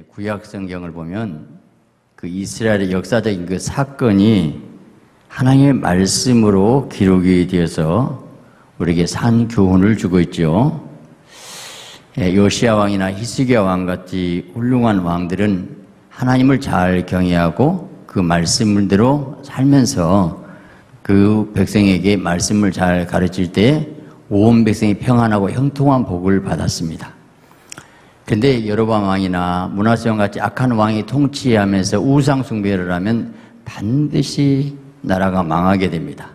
구약 성경을 보면 그 이스라엘의 역사적인 그 사건이 하나님의 말씀으로 기록이 되어서 우리에게 산 교훈을 주고 있죠. 요시야 왕이나 히스기야 왕 같이 훌륭한 왕들은 하나님을 잘 경외하고 그 말씀대로 살면서 그 백성에게 말씀을 잘 가르칠 때 온 백성이 평안하고 형통한 복을 받았습니다. 근데 여로보암 왕이나 므낫세 왕 같이 악한 왕이 통치하면서 우상 숭배를 하면 반드시 나라가 망하게 됩니다.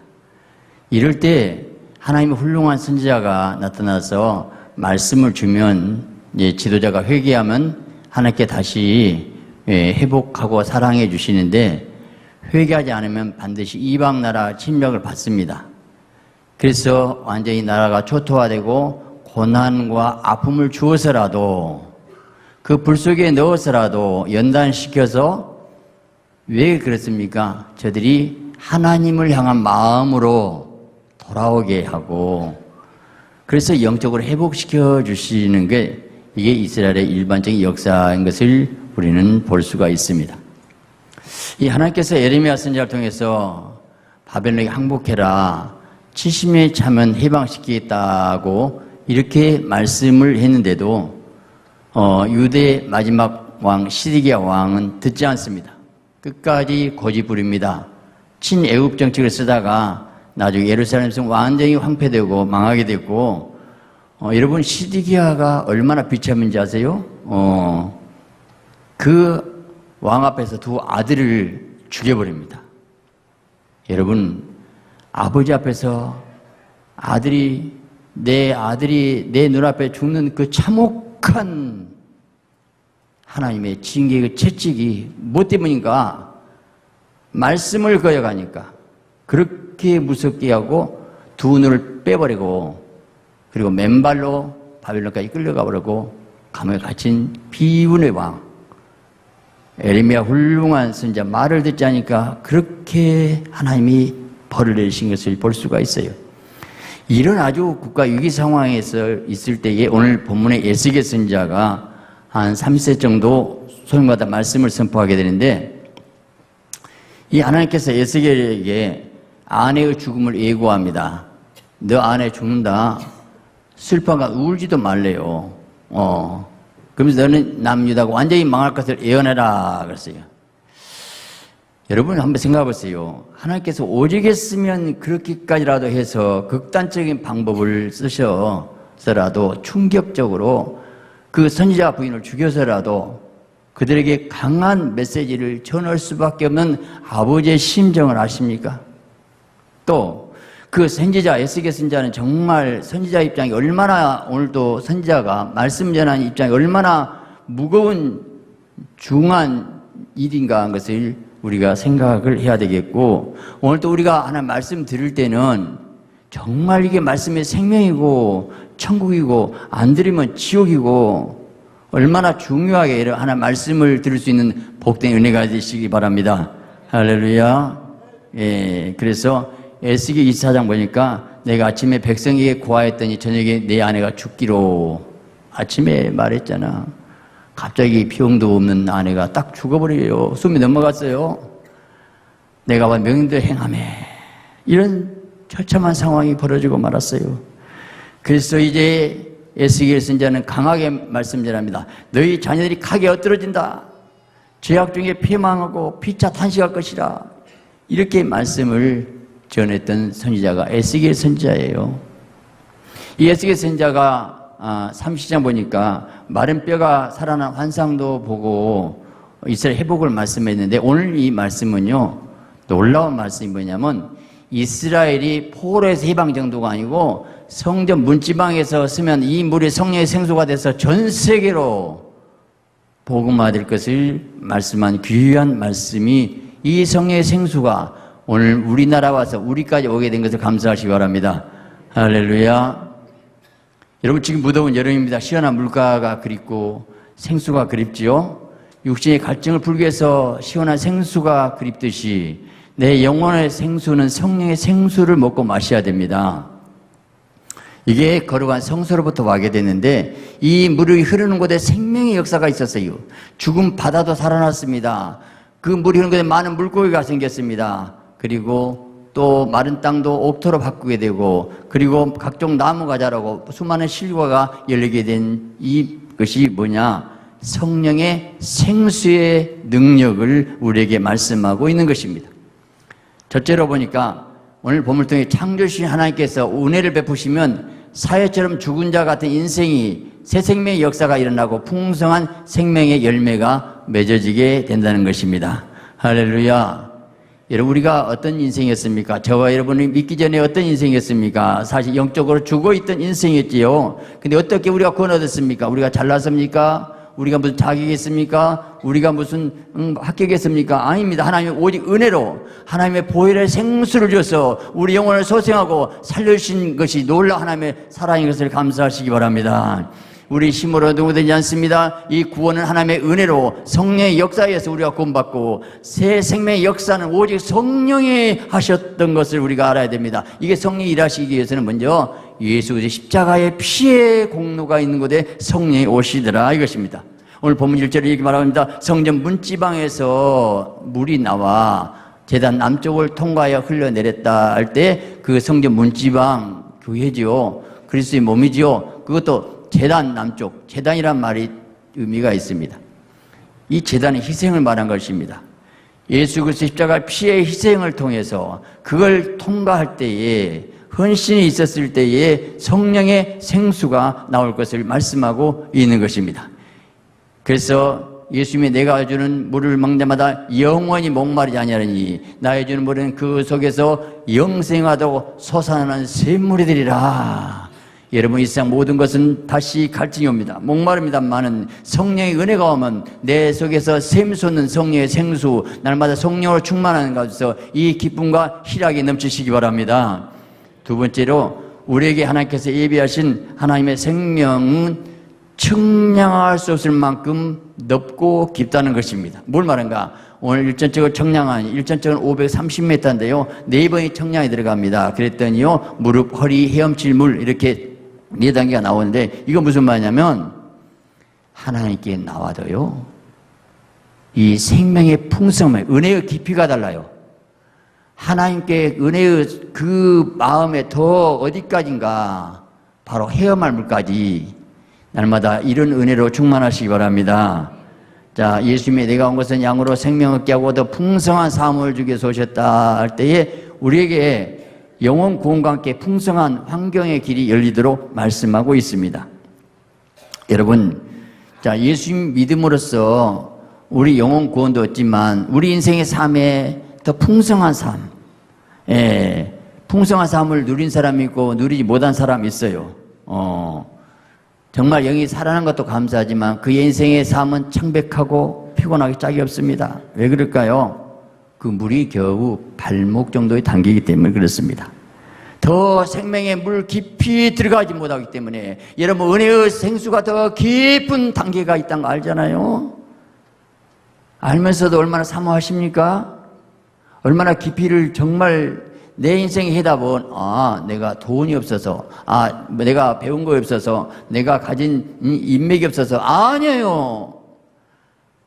이럴 때 하나님의 훌륭한 선지자가 나타나서 말씀을 주면 지도자가 회개하면 하나님께 다시 회복하고 사랑해 주시는데 회개하지 않으면 반드시 이방 나라 침략을 받습니다. 그래서 완전히 나라가 초토화되고 고난과 아픔을 주어서라도 그 불 속에 넣어서라도 연단시켜서 왜 그렇습니까? 저들이 하나님을 향한 마음으로 돌아오게 하고 그래서 영적으로 회복시켜 주시는 게 이게 이스라엘의 일반적인 역사인 것을 우리는 볼 수가 있습니다. 이 하나님께서 예레미야 선지자를 통해서 바벨론에 항복해라 70년이 차면 해방시키겠다고 이렇게 말씀을 했는데도 유대 마지막 왕 시드기야 왕은 듣지 않습니다. 끝까지 고집부립니다. 친애국 정책을 쓰다가 나중에 예루살렘 성 완전히 황폐되고 망하게 됐고 여러분 시드기야가 얼마나 비참한지 아세요? 그 왕 앞에서 두 아들을 죽여버립니다. 여러분 아버지 앞에서 내 아들이 내 눈앞에 죽는 그 참혹한 하나님의 징계의 채찍이 뭐 때문인가? 말씀을 거역하니까 그렇게 무섭게 하고 두 눈을 빼버리고 그리고 맨발로 바벨론까지 끌려가 버리고 감옥에 갇힌 비운의 왕 예레미야 훌륭한 선지자 말을 듣지 않으니까 그렇게 하나님이 벌을 내리신 것을 볼 수가 있어요. 이런 아주 국가 위기 상황에서 있을 때에 오늘 본문의 에스겔 선지자가 한 30세 정도 소명받아 말씀을 선포하게 되는데 이 하나님께서 에스겔에게 아내의 죽음을 예고합니다. 너 아내 죽는다. 슬퍼가 울지도 말래요. 그러면서 너는 남유다가 완전히 망할 것을 예언해라 그랬어요. 여러분 한번 생각해 보세요. 하나님께서 오직 했으면 그렇게까지라도 해서 극단적인 방법을 쓰셔서라도 충격적으로 그 선지자 부인을 죽여서라도 그들에게 강한 메시지를 전할 수밖에 없는 아버지의 심정을 아십니까? 또 그 선지자 에스겔 선지자는 정말 선지자 입장이 얼마나 오늘도 선지자가 말씀 전하는 입장이 얼마나 무거운 중한 일인가 하는 것을 우리가 생각을 해야 되겠고 오늘 또 우리가 하나님 말씀 들을 때는 정말 이게 말씀의 생명이고 천국이고 안 들으면 지옥이고 얼마나 중요하게 하나님 말씀을 들을 수 있는 복된 은혜가 되시기 바랍니다. 할렐루야. 그래서 에스겔 24장 보니까 내가 아침에 백성에게 고하였더니 저녁에 내 아내가 죽기로 아침에 말했잖아. 갑자기 병도 없는 아내가 딱 죽어버려요. 숨이 넘어갔어요. 내가 와 명령대로 행하매. 이런 처참한 상황이 벌어지고 말았어요. 그래서 이제 에스겔 선지자는 강하게 말씀 전합니다. 너희 자녀들이 칼에 엎드러진다. 죄악 중에 피망하고 피차 탄식할 것이라. 이렇게 말씀을 전했던 선지자가 에스겔 선지자예요. 이 에스겔 선지자가 30장 보니까 마른 뼈가 살아난 환상도 보고 이스라엘 회복을 말씀했는데 오늘 이 말씀은요 놀라운 말씀이 뭐냐면 이스라엘이 포로에서 해방 정도가 아니고 성전 문지방에서 쓰면 이 물이 성령의 생수가 돼서 전 세계로 복음화될 것을 말씀한 귀한 말씀이 이 성령의 생수가 오늘 우리나라 와서 우리까지 오게 된 것을 감사하시기 바랍니다. 할렐루야. 여러분 지금 무더운 여름입니다. 시원한 물가가 그립고 생수가 그립지요. 육신의 갈증을 풀기 위해서 시원한 생수가 그립듯이 내 영혼의 생수는 성령의 생수를 먹고 마셔야 됩니다. 이게 거룩한 성소로부터 와게 됐는데 이 물이 흐르는 곳에 생명의 역사가 있었어요. 죽은 바다도 살아났습니다. 그 물이 흐르는 곳에 많은 물고기가 생겼습니다. 그리고 또 마른 땅도 옥토로 바꾸게 되고 그리고 각종 나무가 자라고 수많은 실과가 열리게 된 이것이 뭐냐? 성령의 생수의 능력을 우리에게 말씀하고 있는 것입니다. 첫째로 보니까 오늘 본문을 통해 창조주신 하나님께서 은혜를 베푸시면 사회처럼 죽은 자 같은 인생이 새 생명의 역사가 일어나고 풍성한 생명의 열매가 맺어지게 된다는 것입니다. 할렐루야. 여러분, 우리가 어떤 인생이었습니까? 저와 여러분이 믿기 전에 어떤 인생이었습니까? 사실 영적으로 죽어있던 인생이었지요. 근데 어떻게 우리가 구원 얻었습니까? 우리가 잘났습니까? 우리가 무슨 자격이 있습니까? 우리가 무슨 합격했습니까? 아닙니다. 하나님의 오직 은혜로 하나님의 보혈의 생수를 줘서 우리 영혼을 소생하고 살려주신 것이 놀라 하나님의 사랑인 것을 감사하시기 바랍니다. 우리 힘으로 누구되지 않습니다. 이 구원은 하나님의 은혜로 성령의 역사에서 우리가 구원받고 새 생명의 역사는 오직 성령이 하셨던 것을 우리가 알아야 됩니다. 이게 성령이 일하시기 위해서는 먼저 예수 그리스도의 십자가의 피의 공로가 있는 곳에 성령이 오시더라 이것입니다. 오늘 본문 1절에 이렇게 말합니다. 성전 문지방에서 물이 나와 제단 남쪽을 통과하여 흘러내렸다 할 때 그 성전 문지방 교회지요. 그리스도의 몸이지요. 그것도 제단 남쪽, 제단이란 말이 의미가 있습니다. 이 제단은 희생을 말한 것입니다. 예수 그리스도 십자가 피의 희생을 통해서 그걸 통과할 때에 헌신이 있었을 때에 성령의 생수가 나올 것을 말씀하고 있는 것입니다. 그래서 예수님이 내가 주는 물을 먹는 자마다 영원히 목마르지 아니하리니 나의 주는 물은 그 속에서 영생하다고 솟아나는 샘물이 되리라. 여러분, 이 세상 모든 것은 다시 갈증이 옵니다. 목마릅니다만은 성령의 은혜가 오면 내 속에서 샘솟는 성령의 생수, 날마다 성령으로 충만하는 가운데서 이 기쁨과 희락이 넘치시기 바랍니다. 두 번째로 우리에게 하나님께서 예비하신 하나님의 생명은 청량할 수 없을 만큼 넓고 깊다는 것입니다. 뭘 말한가? 오늘 일전적으로 청량한, 일전적은 530m인데요. 4번이 청량이 들어갑니다. 그랬더니요, 무릎, 허리, 헤엄칠 물, 이렇게 4단계가 나오는데, 이거 무슨 말이냐면, 하나님께 나와도요, 이 생명의 풍성함, 은혜의 깊이가 달라요. 하나님께 은혜의 그 마음에 더 어디까지인가, 바로 헤엄할 물까지, 날마다 이런 은혜로 충만하시기 바랍니다. 자, 예수님이 내가 온 것은 양으로 생명 얻게 하고 더 풍성한 삶을 주기 위해서 오셨다 할 때에 우리에게 영혼 구원과 함께 풍성한 환경의 길이 열리도록 말씀하고 있습니다. 여러분, 자, 예수님 믿음으로써 우리 영혼 구원도 얻지만 우리 인생의 삶에 더 풍성한 삶, 풍성한 삶을 누린 사람이 있고 누리지 못한 사람이 있어요. 정말 영이 살아난 것도 감사하지만 그의 인생의 삶은 창백하고 피곤하기 짝이 없습니다. 왜 그럴까요? 그 물이 겨우 발목 정도의 단계이기 때문에 그렇습니다. 더 생명의 물 깊이 들어가지 못하기 때문에 여러분, 은혜의 생수가 더 깊은 단계가 있다는 거 알잖아요. 알면서도 얼마나 사모하십니까? 얼마나 깊이를 정말 내 인생의 해답은 내가 돈이 없어서, 내가 배운 거 없어서, 내가 가진 인맥이 없어서 아니에요.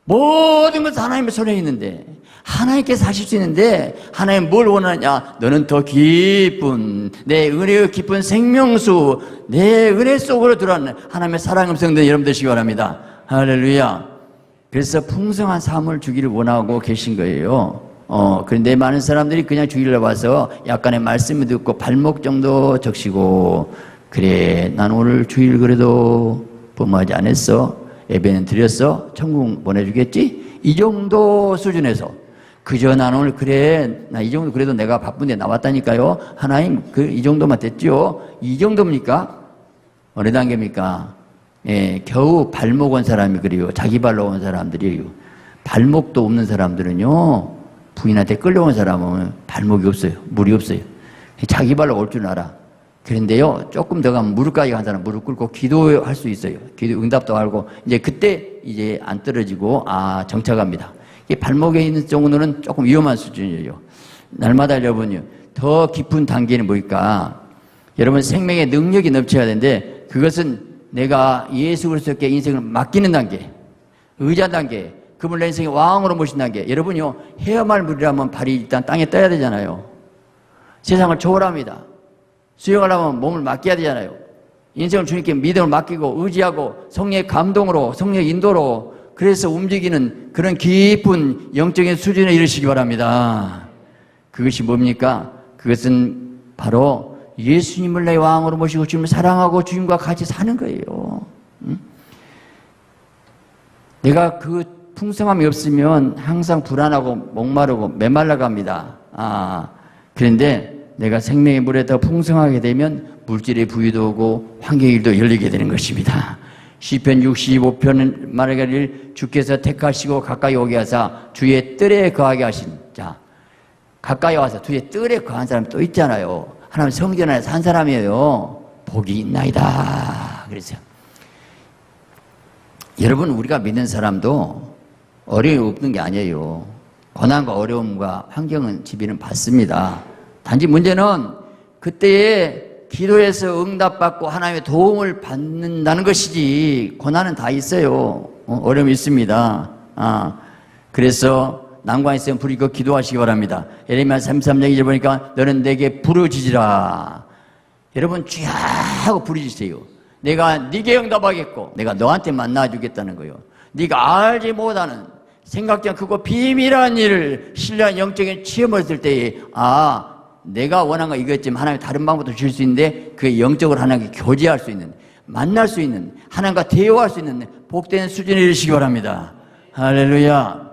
모든 것은 하나님의 손에 있는데 하나님께서 하실 수 있는데 하나님 뭘 원하냐? 너는 더 깊은 내 은혜의 깊은 생명수, 내 은혜 속으로 들어가는 하나님의 사랑의 음성들 여러분 되시기 바랍니다. 할렐루야. 그래서 풍성한 삶을 주기를 원하고 계신 거예요. 그런데 많은 사람들이 그냥 주일에 와서 약간의 말씀을 듣고 발목 정도 적시고, 그래, 난 오늘 주일 그래도 범하지 않았어, 예배는 드렸어, 천국 보내주겠지, 이 정도 수준에서 그저 난 오늘 그래, 나 이 정도 그래도 내가 바쁜데 나왔다니까요. 하나님, 이 정도만 됐죠. 이 정도입니까? 어느 단계입니까? 겨우 발목 온 사람이 그래요. 자기 발로 온 사람들이에요. 발목도 없는 사람들은요, 부인한테 끌려온 사람은 발목이 없어요. 물이 없어요. 자기 발로 올 줄 알아. 그런데요, 조금 더 가면 무릎까지 간 사람 무릎 꿇고 기도할 수 있어요. 기도 응답도 하고, 이제 그때 이제 안 떨어지고, 정착합니다. 이 발목에 있는 정도는 조금 위험한 수준이에요. 날마다 여러분요, 더 깊은 단계는 뭘까? 여러분 생명의 능력이 넘쳐야 되는데 그것은 내가 예수 그리스도께 인생을 맡기는 단계, 의지한 단계, 그분을 내 인생의 왕으로 모신 단계. 여러분요, 헤엄할 물이라면 발이 일단 땅에 떠야 되잖아요. 세상을 초월합니다. 수영하려면 몸을 맡겨야 되잖아요. 인생을 주님께 믿음을 맡기고 의지하고 성령의 감동으로, 성령의 인도로 그래서 움직이는 그런 깊은 영적인 수준에 이르시기 바랍니다. 그것이 뭡니까? 그것은 바로 예수님을 내 왕으로 모시고 주님을 사랑하고 주님과 같이 사는 거예요. 내가 그 풍성함이 없으면 항상 불안하고 목마르고 메말라 갑니다. 그런데 내가 생명의 물에 더 풍성하게 되면 물질의 부유도 오고 환경의 일도 열리게 되는 것입니다. 시편 65편 말하기를 주께서 택하시고 가까이 오게 하사 주의 뜰에 거하게 하신 자, 가까이 와서 주의 뜰에 거한 사람이 또 있잖아요. 하나님 성전 안에 산 사람이에요. 복이 있나이다. 그랬어요. 여러분, 우리가 믿는 사람도 어려움이 없는 게 아니에요. 고난과 어려움과 환경은 지비는 받습니다. 단지 문제는 그때에 기도해서 응답받고 하나님의 도움을 받는다는 것이지 고난은 다 있어요. 어려움이 있습니다. 그래서 난관이 있으면 부르짖고 기도하시기 바랍니다. 예레미야 33장 2절 보니까 너는 내게 부르짖으라. 여러분 주야 하고 부르짖으세요. 내가 네게 응답하겠고 내가 너한테 만나주겠다는 거예요. 네가 알지 못하는 생각지 크고 비밀한 일을 신뢰한 영적인 체험을 했을 때에 내가 원한 거 이거였지만 하나님이 다른 방법도 줄 수 있는데 그게 영적으로 하나님께 교제할 수 있는, 만날 수 있는, 하나님과 대화할 수 있는 복된 수준에 이르시기 바랍니다. 할렐루야.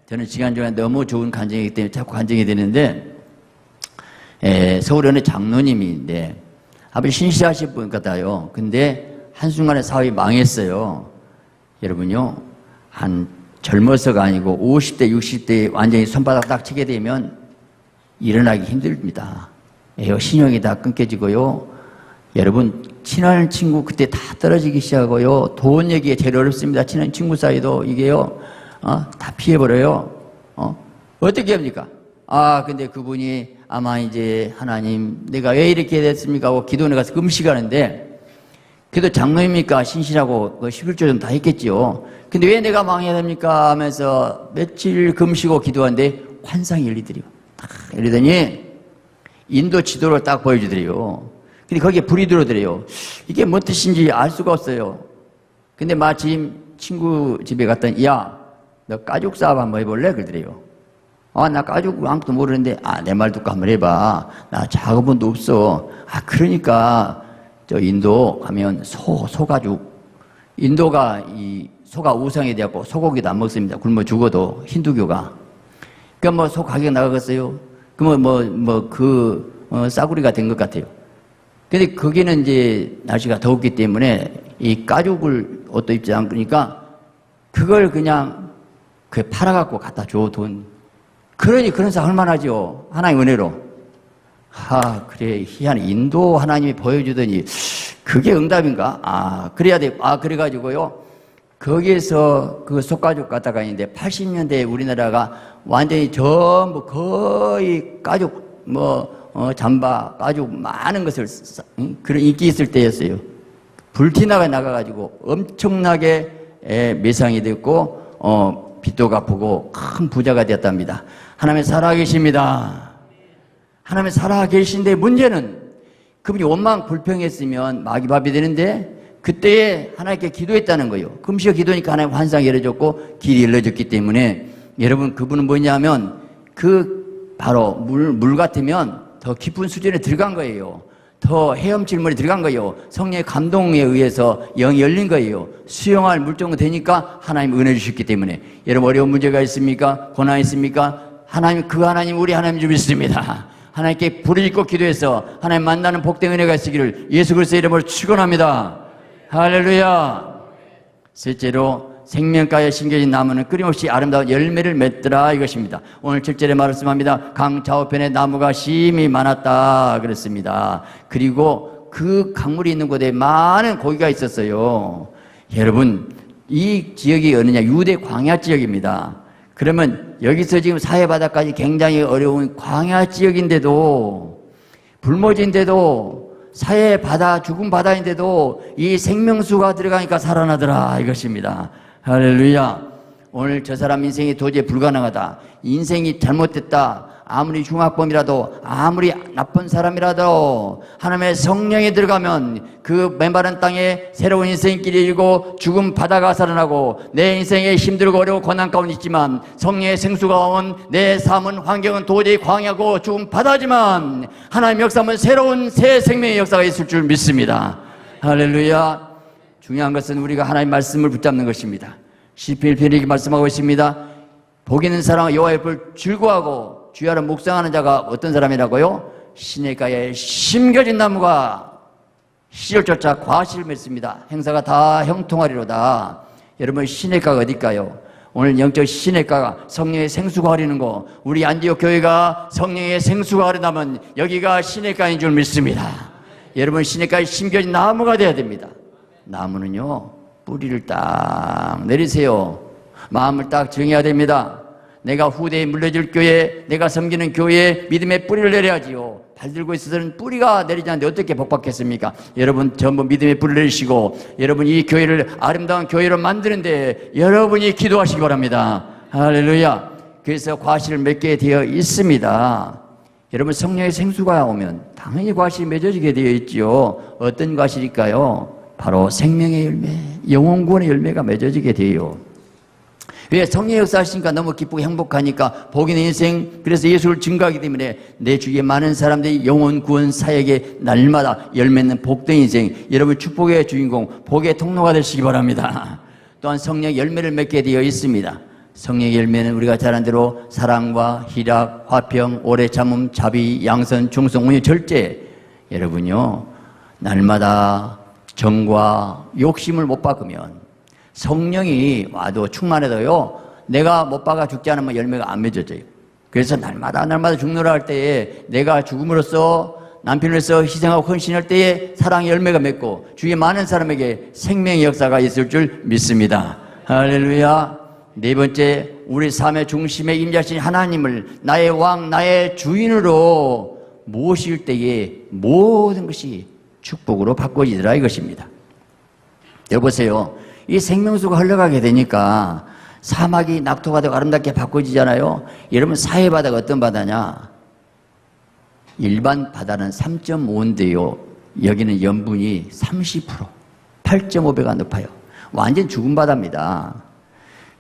저는 시간 중에 너무 좋은 간증이기 때문에 자꾸 간증이 되는데 서울에 어느 장로님인데 아버지 신실하신 분 같아요. 근데 한순간에 사업이 망했어요. 여러분요, 한 젊어서가 아니고 50대, 60대에 완전히 손바닥 딱 치게 되면 일어나기 힘듭니다. 신용이 다 끊겨지고요. 여러분, 친한 친구 그때 다 떨어지기 시작하고요. 돈 얘기가 제일 어렵습니다. 친한 친구 사이도 이게요, 다 피해버려요. 어떻게 합니까? 근데 그분이 아마 이제 하나님, 내가 왜 이렇게 됐습니까? 하고 기도원에 가서 금식하는데, 그래도 장로입니까? 신실하고 11조 좀 다 했겠지요. 근데 왜 내가 망해야 됩니까? 하면서 며칠 금식하고 기도하는데 환상이 열리더래요. 딱 열리더니 인도 지도를 딱 보여주더래요. 근데 거기에 불이 들어오더래요. 이게 뭔 뜻인지 알 수가 없어요. 근데 마침 친구 집에 갔더니 야, 너 가죽 사업 한번 해볼래? 그러더래요. 나 가죽 아무것도 모르는데 내 말 듣고 한번 해봐. 나 작업원도 없어. 그러니까 저 인도 가면 소가죽, 인도가 이 소가 우상이 되었고 소고기도 안 먹습니다. 굶어 죽어도 힌두교가. 그러니까 소 가격 나가겠어요? 그러면 싸구리가 된 것 같아요. 근데 거기는 이제 날씨가 더웠기 때문에 이 가죽을 옷도 입지 않으니까 그걸 그냥 팔아갖고 갖다 줘, 돈. 그러니 그런 사람 할만하죠. 하나님 은혜로. 그래, 희한해. 인도 하나님이 보여주더니 그게 응답인가? 그래야 돼. 그래가지고요. 거기에서 그 속가죽 갖다가 있는데 80년대에 우리나라가 완전히 전부 거의 가죽, 잠바, 가죽 많은 것을 그런 인기 있을 때였어요. 불티나가 나가가지고 엄청나게 매상이 됐고, 빚도 갚고 큰 부자가 되었답니다. 하나님 살아계십니다. 하나님 살아계신데 문제는 그분이 원망 불평했으면 마귀밥이 되는데 그때에 하나님께 기도했다는 거예요. 금시가 기도니까 하나님 환상이 열어졌고 길이 열려졌기 때문에 여러분 그분은 뭐냐면 바로 물 같으면 더 깊은 수준에 들어간 거예요. 더 헤엄칠 물에 들어간 거예요. 성령의 감동에 의해서 영이 열린 거예요. 수용할 물정도 되니까 하나님 은혜 주셨기 때문에. 여러분 어려운 문제가 있습니까? 고난이 있습니까? 하나님 우리 하나님 좀 있습니다. 하나님께 부르짖고 기도해서 하나님 만나는 복된 은혜가 있으기를 예수 그리스도의 이름으로 축원합니다. 할렐루야. 셋째로 생명가에 심겨진 나무는 끊임없이 아름다운 열매를 맺더라 이것입니다. 오늘 7절에 말씀합니다. 강 좌우편에 나무가 심히 많았다 그랬습니다. 그리고 그 강물이 있는 곳에 많은 고기가 있었어요. 여러분 이 지역이 어느냐? 유대 광야 지역입니다. 그러면 여기서 지금 사해바다까지 굉장히 어려운 광야 지역인데도 불모지인데도 사해 바다, 죽은 바다인데도 이 생명수가 들어가니까 살아나더라 이것입니다. 할렐루야. 오늘 저 사람 인생이 도저히 불가능하다, 인생이 잘못됐다, 아무리 흉악범이라도 아무리 나쁜 사람이라도 하나님의 성령이 들어가면 그 메마른 땅에 새로운 인생길이 열리고 죽은 바다가 살아나고 내 인생에 힘들고 어려워 고난 가운데 있지만 성령의 생수가 온 내 삶은 환경은 도저히 광야고 죽은 바다지만 하나님의 역사하면 새로운 새 생명의 역사가 있을 줄 믿습니다. 할렐루야. 중요한 것은 우리가 하나님의 말씀을 붙잡는 것입니다. 시편 1편에 이렇게 말씀하고 있습니다. 복 있는 사람은 여호와의 법을 즐거워하고 주야를 묵상하는 자가 어떤 사람이라고요? 시냇가에 심겨진 나무가 씨를 쫓아 과실을 맺습니다. 행사가 다 형통하리로다. 여러분, 시냇가가 어딜까요? 오늘 영적 시냇가가 성령의 생수가 흐르는 거, 우리 안디옥 교회가 성령의 생수가 흐르다면 여기가 시냇가인 줄 믿습니다. 여러분, 시냇가에 심겨진 나무가 돼야 됩니다. 나무는요, 뿌리를 딱 내리세요. 마음을 딱 정해야 됩니다. 내가 후대에 물려줄 교회, 내가 섬기는 교회에 믿음의 뿌리를 내려야지요. 발 들고 있어서는 뿌리가 내리지 않는데 어떻게 복받겠습니까? 여러분 전부 믿음의 뿌리를 내리시고 여러분 이 교회를 아름다운 교회로 만드는데 여러분이 기도하시기 바랍니다. 할렐루야. 그래서 과실을 맺게 되어 있습니다. 여러분, 성령의 생수가 오면 당연히 과실이 맺어지게 되어 있지요. 어떤 과실일까요? 바로 생명의 열매, 영혼구원의 열매가 맺어지게 돼요. 왜? 성령의 역사하시니까 너무 기쁘고 행복하니까 복 있는 인생, 그래서 예수를 증거하기 때문에 내 주위에 많은 사람들이 영혼 구원 사역에 날마다 열매맺는 복된 인생, 여러분 축복의 주인공, 복의 통로가 되시기 바랍니다. 또한 성령의 열매를 맺게 되어 있습니다. 성령의 열매는 우리가 잘 아는 대로 사랑과 희락, 화평, 오래 참음, 자비, 양선, 충성, 온유, 절제. 여러분요, 날마다 정과 욕심을 못 바꾸면 성령이 와도 충만해도요, 내가 못 박아 죽지 않으면 열매가 안 맺어져요. 그래서 날마다 죽노라 할 때에 내가 죽음으로써 남편으로서 희생하고 헌신할 때에 사랑의 열매가 맺고 주위에 많은 사람에게 생명의 역사가 있을 줄 믿습니다. 할렐루야. 네 번째, 우리 삶의 중심에 임재하신 하나님을 나의 왕, 나의 주인으로 모실 때에 모든 것이 축복으로 바꿔지더라 이것입니다. 여보세요. 이 생명수가 흘러가게 되니까 사막이 낙토가 되고 아름답게 바꿔지잖아요. 여러분, 사해 바다가 어떤 바다냐? 일반 바다는 3.5인데요. 여기는 염분이 30%, 8.5배가 높아요. 완전 죽은 바다입니다.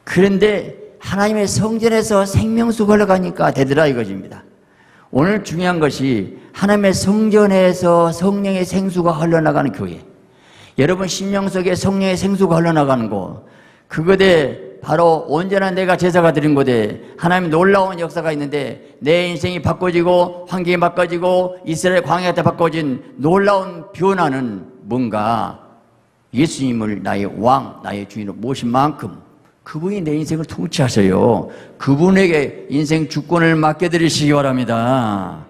그런데 하나님의 성전에서 생명수가 흘러가니까 되더라 이것입니다. 오늘 중요한 것이 하나님의 성전에서 성령의 생수가 흘러나가는 교회. 여러분 심령 속에 성령의 생수가 흘러나가는 곳, 그것에 바로 온전한 내가 제사가 드린 곳에 하나님의 놀라운 역사가 있는데 내 인생이 바꿔지고 환경이 바꿔지고 이스라엘 광야 때 바꿔진 놀라운 변화는 뭔가 예수님을 나의 왕, 나의 주인으로 모신 만큼 그분이 내 인생을 통치하셔요. 그분에게 인생 주권을 맡겨드리시기 바랍니다.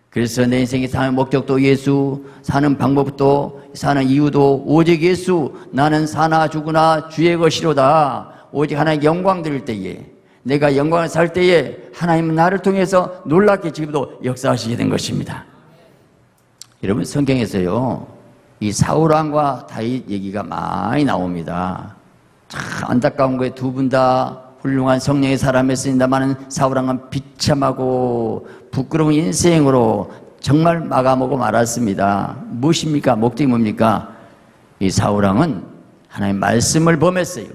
그래서 내 인생의 사는 목적도 예수, 사는 방법도, 사는 이유도 오직 예수, 나는 사나 죽으나 주의 것이로다. 오직 하나님의 영광 드릴 때에, 내가 영광을 살 때에 하나님은 나를 통해서 놀랍게 지금도 역사하시게 된 것입니다. 여러분, 성경에서요, 이 사울왕과 다윗 얘기가 많이 나옵니다. 참 안타까운 거에 두 분 다 훌륭한 성령의 사람이었습니다만 사울왕은 비참하고 부끄러운 인생으로 정말 마감하고 말았습니다. 무엇입니까? 목적이 뭡니까? 이 사울왕은 하나님의 말씀을 범했어요.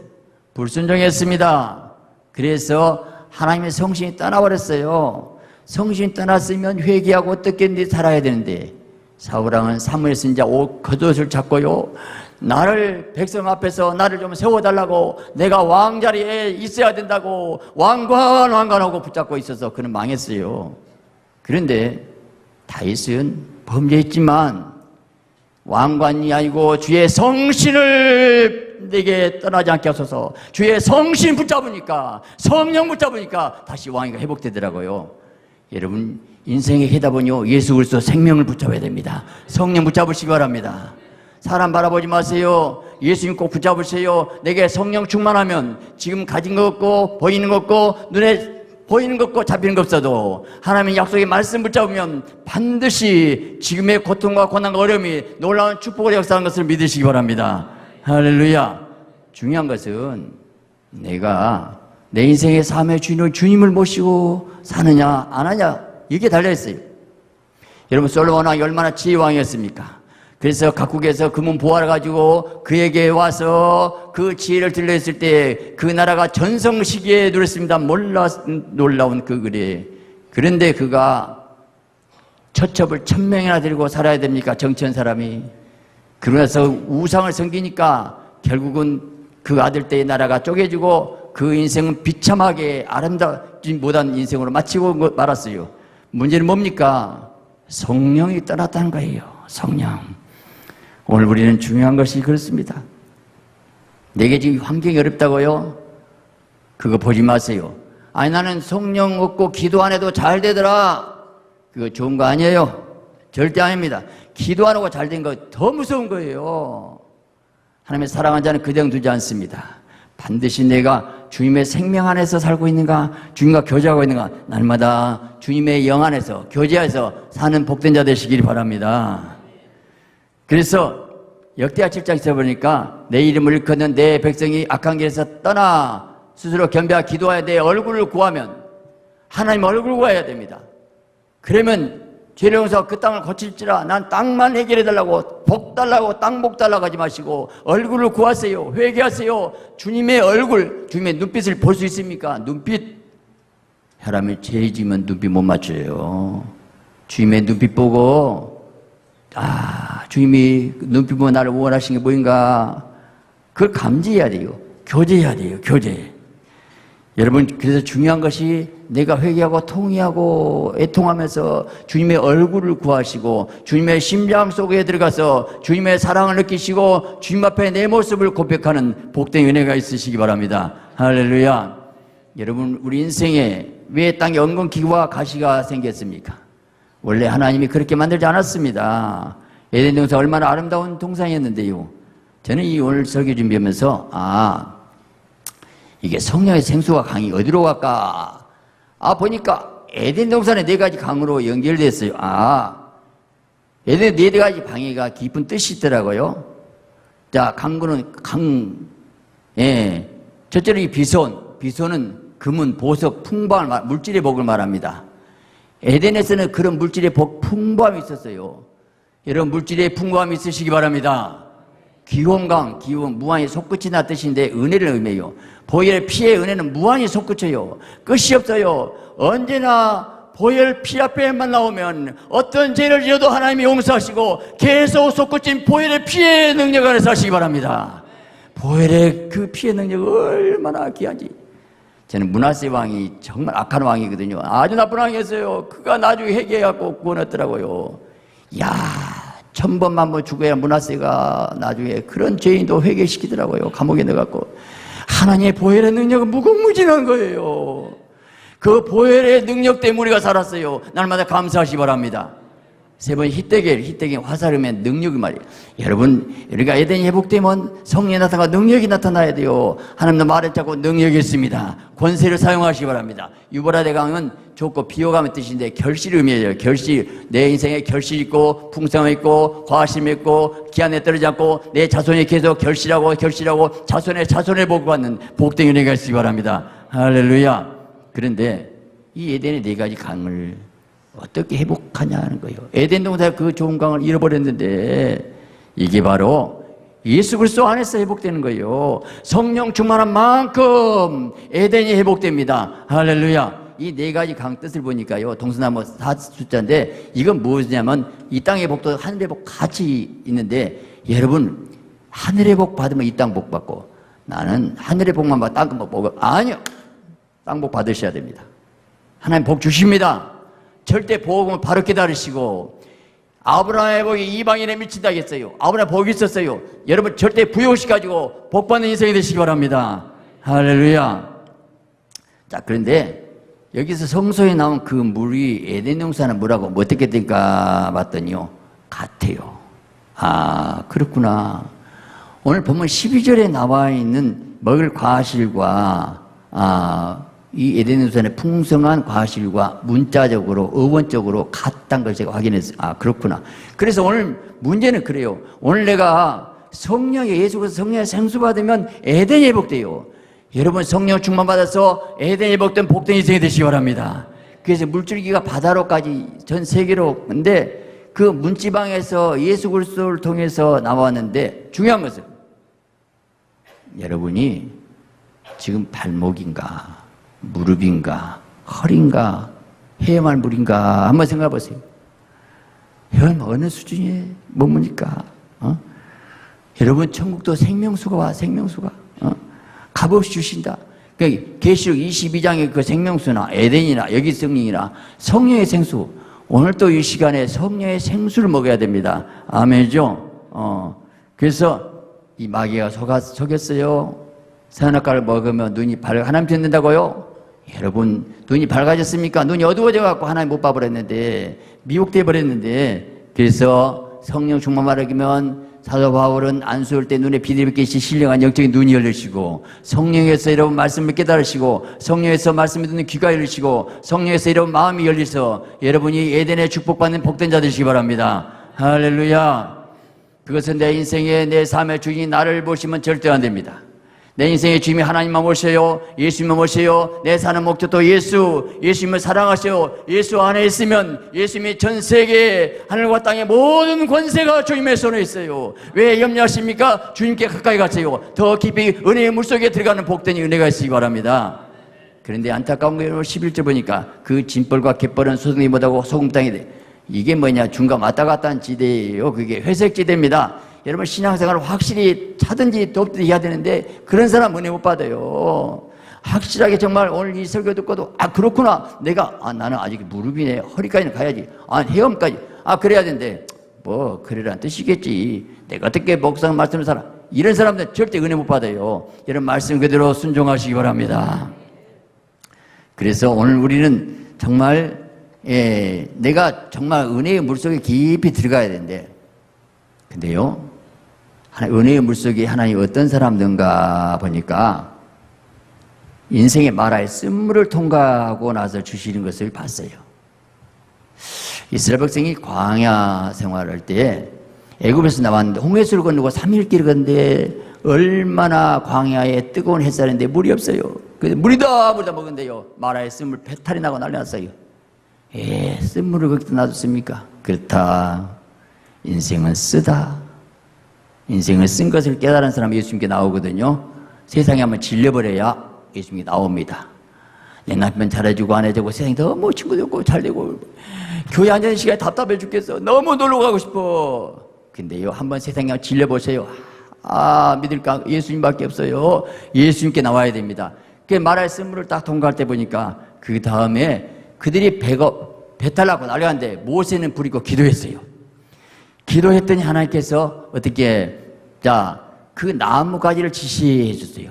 불순종했습니다. 그래서 하나님의 성신이 떠나버렸어요. 성신이 떠났으면 회개하고 어떻게 살아야 되는데 사울왕은 사무엘 선지자 옷 겉옷을 잡고요, 나를 백성 앞에서 나를 좀 세워달라고, 내가 왕자리에 있어야 된다고 왕관하고 붙잡고 있어서 그는 망했어요. 그런데 다윗은 범죄했지만 왕관이 아니고 주의 성신을 내게 떠나지 않게 하소서, 주의 성신 붙잡으니까, 성령 붙잡으니까 다시 왕위가 회복되더라고요. 여러분, 인생의 해답은요, 예수 그리스도 생명을 붙잡아야 됩니다. 성령 붙잡으시기 바랍니다. 사람 바라보지 마세요. 예수님 꼭 붙잡으세요. 내게 성령 충만하면 지금 가진 것 없고 보이는 것 없고 눈에 보이는 것 없고 잡히는 것 없어도 하나님의 약속의 말씀 붙잡으면 반드시 지금의 고통과 고난과 어려움이 놀라운 축복을 역사하는 것을 믿으시기 바랍니다. 할렐루야. 중요한 것은 내가 내 인생의 삶의 주인을 주님을 모시고 사느냐 안 하냐 이게 달려있어요. 여러분 솔로몬 왕이 얼마나 지혜왕이었습니까? 그래서 각국에서 금은 보화를 가지고 그에게 와서 그 지혜를 들려했을 때 그 나라가 전성시기에 누렸습니다. 놀라운 그 글에. 그런데 그가 처첩을 1000명이나 들고 살아야 됩니까? 정치한 사람이. 그러면서 우상을 섬기니까 결국은 그 아들 때의 나라가 쪼개지고 그 인생은 비참하게 아름답지 못한 인생으로 마치고 말았어요. 문제는 뭡니까? 성령이 떠났다는 거예요. 성령. 오늘 우리는 중요한 것이 그렇습니다. 내게 지금 환경이 어렵다고요? 그거 보지 마세요. 아니 나는 성령 얻고 기도 안 해도 잘 되더라. 그거 좋은 거 아니에요. 절대 아닙니다. 기도 안 하고 잘 된 거 더 무서운 거예요. 하나님의 사랑한 자는 그냥 두지 않습니다. 반드시 내가 주님의 생명 안에서 살고 있는가, 주님과 교제하고 있는가, 날마다 주님의 영 안에서 교제해서 사는 복된 자 되시길 바랍니다. 그래서 역대하 7장에서 보니까 내 이름을 일컫는 내 백성이 악한 길에서 떠나 스스로 겸비하여 기도하여 내 얼굴을 구하면 하나님 얼굴을 구해야 됩니다. 그러면 죄를 용서하고 그 땅을 고칠지라. 난 땅만 해결해 달라고 복 달라고 땅 복 달라고 하지 마시고 얼굴을 구하세요. 회개하세요. 주님의 얼굴, 주님의 눈빛을 볼 수 있습니까? 눈빛. 사람이 죄 지면 눈빛 못 맞춰요. 주님의 눈빛 보고 주님이 눈빛 보고 나를 원하신 게 뭐인가 그걸 감지해야 돼요. 교제해야 돼요. 교제. 여러분 그래서 중요한 것이 내가 회개하고 통회하고 애통하면서 주님의 얼굴을 구하시고 주님의 심장 속에 들어가서 주님의 사랑을 느끼시고 주님 앞에 내 모습을 고백하는 복된 은혜가 있으시기 바랍니다. 할렐루야. 여러분 우리 인생에 왜 땅에 엉겅퀴와 가시가 생겼습니까? 원래 하나님이 그렇게 만들지 않았습니다. 에덴 동산 얼마나 아름다운 동산이었는데요. 저는 이 오늘 설교 준비하면서 이게 성령의 생수가 강이 어디로 갈까? 보니까 에덴 동산에 4가지 강으로 연결됐어요. 에덴 4가지 방해가 깊은 뜻이 있더라고요. 자, 강구는 첫째로 이 비손은 금은 보석, 풍부한 물질의 복을 말합니다. 에덴에서는 그런 물질의 복, 풍부함이 있었어요. 여러분 물질의 풍부함이 있으시기 바랍니다. 기원강, 무한히 솟구친다 뜻인데 은혜를 의미해요. 보혈의 피의 은혜는 무한히 솟구쳐요. 끝이 없어요. 언제나 보혈 피 앞에만 나오면 어떤 죄를 지어도 하나님이 용서하시고 계속 솟구친 보혈의 피의 능력 안에서 하시기 바랍니다. 보혈의 그 피의 능력이 얼마나 귀한지. 저는 므낫세 왕이 정말 악한 왕이거든요. 아주 나쁜 왕이었어요. 그가 나중에 회개해갖고 구원했더라고요. 1000번만 죽어야 므낫세가 나중에 그런 죄인도 회개시키더라고요. 감옥에 넣어갖고. 하나님의 보혈의 능력은 무궁무진한 거예요. 그 보혈의 능력 때문에 우리가 살았어요. 날마다 감사하시기 바랍니다. 3번 히데겔 화살음의 능력이 말이에요. 여러분 우리가 에덴이 회복되면 성령이 나타나고 능력이 나타나야 돼요. 하나님도 말을 잡고 능력이 있습니다. 권세를 사용하시기 바랍니다. 유보라데강은 좋고 비호감의 뜻인데 결실을 의미해요. 결실. 내 인생에 결실 있고 풍성함 있고 과심 있고 기한에 떨어지지 않고 내 자손이 계속 결실하고 자손의 복을 받는 복된 은혜가 있으시기 바랍니다. 할렐루야. 그런데 이 에덴의 4가지 강을 어떻게 회복하냐는 거예요. 에덴 동산에 그 좋은 강을 잃어버렸는데 이게 바로 예수 그리스도 안에서 회복되는 거예요. 성령 충만한 만큼 에덴이 회복됩니다. 할렐루야. 이 4가지 강 뜻을 보니까요. 동서남북 4숫자인데 이건 무엇이냐면 이 땅의 복도 하늘의 복 같이 있는데 여러분 하늘의 복 받으면 이 땅 복 받고 나는 하늘의 복만 받고 땅 복 받고 아니요. 땅 복 받으셔야 됩니다. 하나님 복 주십니다. 절대 복음을 바로 깨달으시고 아브라함의 복이 이방인에 미친다 했어요. 아브라함 복이 있었어요. 여러분 절대 부여식 가지고 복 받는 인생이 되시기 바랍니다. 할렐루야. 자, 그런데 여기서 성소에 나온 그 물이 에덴 동산은 물하고 어떻게 될까 봤더니요. 같아요. 그렇구나. 오늘 보면 12절에 나와 있는 먹을 과실과 이 에덴 동산의 풍성한 과실과 문자적으로 어원적으로 같다는 걸 제가 확인했어요. 아, 그렇구나. 그래서 오늘 문제는 그래요. 오늘 내가 성령의 예수께서 성령의 생수 받으면 에덴이 회복돼요. 여러분 성령 충만 받아서 에덴이 회복된 복된 인생이 되시기 바랍니다. 그래서 물줄기가 바다로까지 전 세계로, 근데 그 문지방에서 예수 그리스도를 통해서 나왔는데 중요한 것은 여러분이 지금 발목인가 무릎인가 허리인가 해말물인가 한번 생각해 보세요. 여러분 어느 수준의 몸입니까? 여러분 천국도 생명수가 와. 생명수가 값없이 주신다. 그러니까 계시록 22장의 그 생명수나 에덴이나 여기 성령이나 성령의 생수, 오늘 또 이 시간에 성령의 생수를 먹어야 됩니다. 아멘이죠? 그래서 이 마귀가 속였어요. 선악과를 먹으면 눈이 하나님 듣는다고요? 여러분 눈이 밝아졌습니까? 눈이 어두워져 갖고 하나님 못 봐버렸는데, 미혹돼 버렸는데. 그래서 성령 충만 받으면 사도 바울은 안수할 때 눈에 비들비빛이 신령한 영적인 눈이 열리시고, 성령에서 여러분 말씀을 깨달으시고, 성령에서 말씀을 듣는 귀가 열리시고, 성령에서 여러분 마음이 열리서 여러분이 에덴에 축복받는 복된 자 되시기 바랍니다. 할렐루야. 그것은 내 인생의 내 삶의 주인이 나를 보시면 절대 안 됩니다. 내 인생의 주님이 하나님만 모셔요. 예수님만 모셔요. 내 사는 목적도 예수님을 사랑하셔요. 예수 안에 있으면 예수님이 전 세계 하늘과 땅의 모든 권세가 주님의 손에 있어요. 왜 염려하십니까? 주님께 가까이 가세요. 더 깊이 은혜의 물속에 들어가는 복된 은혜가 있으시기 바랍니다. 그런데 안타까운 게 11절 보니까 그 진벌과 갯벌은 소송이 못하고 소금 땅이 돼. 이게 뭐냐? 중간 왔다 갔다 한 지대예요. 그게 회색 지대입니다. 여러분 신앙생활을 확실히 차든지 돕든지 해야 되는데 그런 사람 은혜 못 받아요. 확실하게 정말 오늘 이 설교 듣고도 그렇구나. 내가 나는 아직 무릎이네. 허리까지는 가야지. 헤엄까지. 그래야 되는데 뭐 그래란 뜻이겠지. 내가 어떻게 목사 말씀을 살아. 이런 사람들은 절대 은혜 못 받아요. 여러분 말씀 그대로 순종하시기 바랍니다. 그래서 오늘 우리는 정말 내가 정말 은혜의 물속에 깊이 들어가야 되는데, 근데요 은혜의 물속에 하나님이 어떤 사람들인가 보니까 인생의 마라의 쓴물을 통과하고 나서 주시는 것을 봤어요. 이스라엘 백성이 광야 생활할 때 애굽에서 나왔는데 홍해수를 건너고 3일 길을 걷는데 얼마나 광야에 뜨거운 햇살인데 물이 없어요. 그래서 물이다 먹은데요 마라의 쓴물 배탈이 나고 난리 났어요. 쓴물을 거기다 놔뒀습니까? 그렇다. 인생은 쓰다. 인생을 쓴 것을 깨달은 사람이 예수님께 나오거든요. 세상에 한번 질려버려야 예수님이 나옵니다. 내 남편 잘해주고 안 해주고 세상에 너무 친구도 없고 잘되고 교회 앉아있는 시간에 답답해 죽겠어. 너무 놀러 가고 싶어. 근데요 한번 세상에 질려보세요. 믿을까? 예수님밖에 없어요. 예수님께 나와야 됩니다. 그 마라의 쓴물을 딱 통과할 때 보니까 그 다음에 그들이 배탈 나고 난리났는데 모세는 부리고 기도했어요. 기도했더니 하나님께서 어떻게 그 나무가지를 지시해 줬어요.